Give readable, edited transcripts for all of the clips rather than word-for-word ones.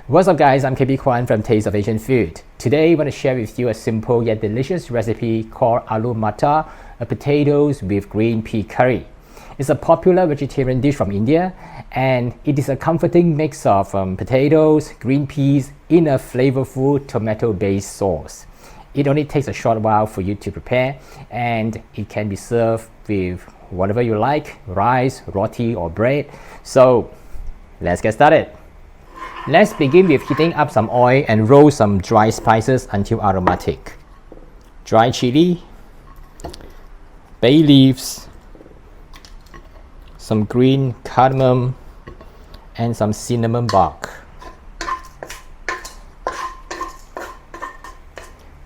What's up guys, I'm KB Kwan from Taste of Asian Food. Today I want to share with you a simple yet delicious recipe called Aloo Matar, a potatoes with green pea curry. It's a popular vegetarian dish from India and it is a comforting mix of potatoes, green peas in a flavorful tomato-based sauce. It only takes a short while for you to prepare and it can be served with whatever you like, rice, roti or bread. So let's get started. Let's begin with heating up some oil and roll some dry spices until aromatic. Dry chili, bay leaves, some green cardamom, and some cinnamon bark.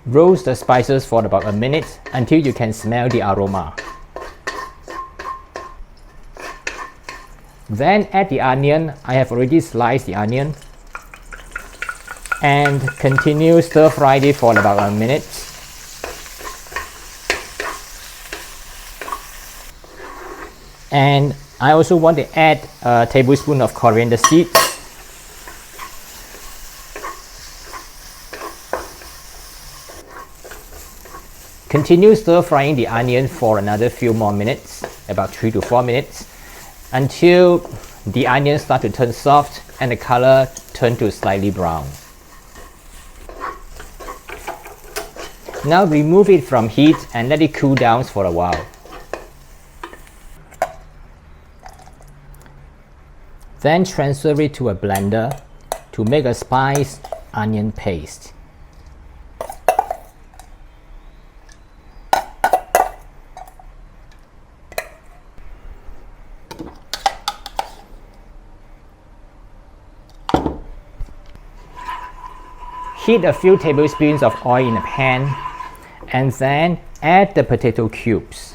Roast the spices for about a minute until you can smell the aroma. Then add the onion. I have already sliced the onion. And continue stir fry it for about a minute. And I also want to add a tablespoon of coriander seeds. Continue stir frying the onion for another few more minutes, about 3 to 4 minutes, until the onion start to turn soft and the color turn to slightly brown. Now remove it from heat and let it cool down for a while. Then transfer it to a blender to make a spiced onion paste. Heat a few tablespoons of oil in a pan and then add the potato cubes.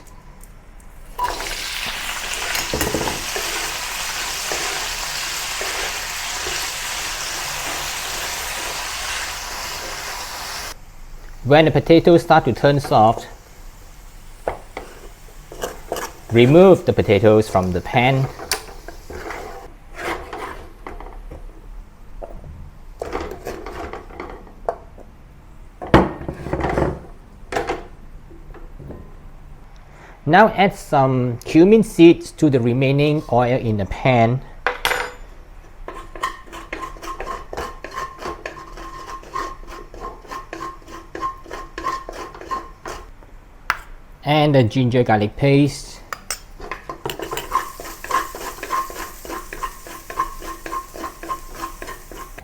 When the potatoes start to turn soft, remove the potatoes from the pan. Now add some cumin seeds to the remaining oil in the pan. And the ginger garlic paste.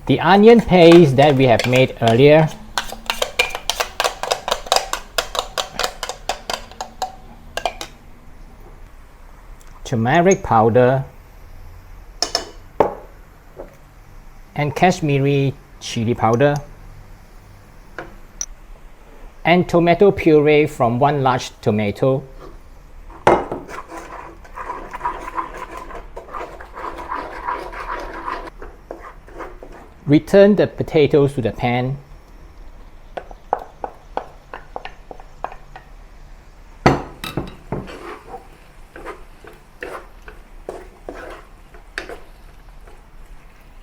The onion paste that we have made earlier. Turmeric powder and Kashmiri chili powder and tomato puree from 1 large tomato. Return the potatoes to the pan.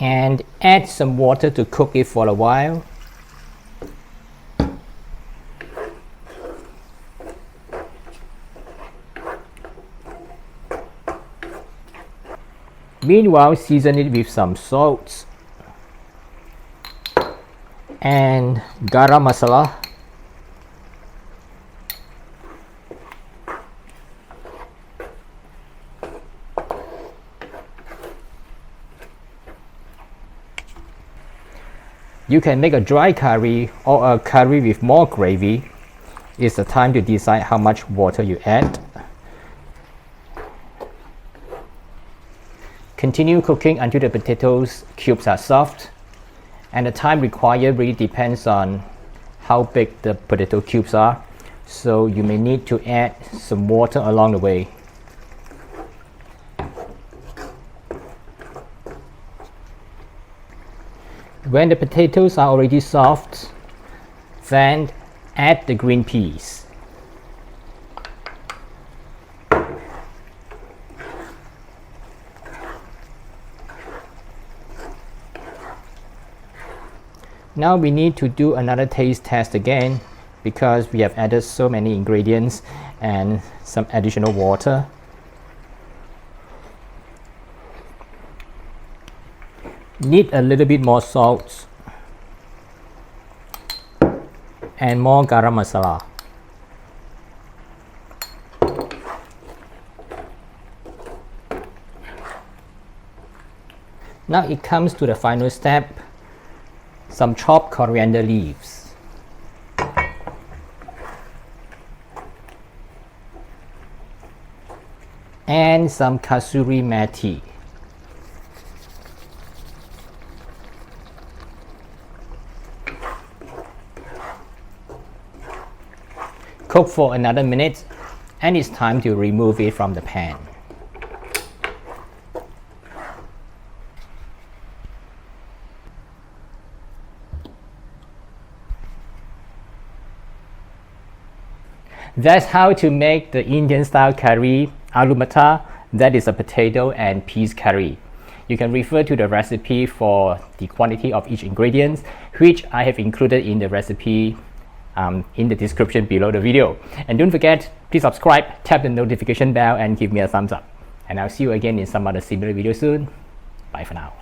And add some water to cook it for a while. Meanwhile, season it with some salt and garam masala. You can make a dry curry or a curry with more gravy. It's the time to decide how much water you add. Continue cooking until the potatoes cubes are soft, and the time required really depends on how big the potato cubes are, so you may need to add some water along the way. When the potatoes are already soft, then add the green peas. Now we need to do another taste test again because we have added so many ingredients and some additional water. Need a little bit more salt and more garam masala. Now it comes to the final step, some chopped coriander leaves. And some kasuri methi. Cook for another minute and it's time to remove it from the pan. That's how to make the Indian style curry, Aloo Matar, that is a potato and peas curry. You can refer to the recipe for the quantity of each ingredient, which I have included in the recipe in the description below the video. And don't forget, please subscribe, tap the notification bell and give me a thumbs up. And I'll see you again in some other similar video soon. Bye for now.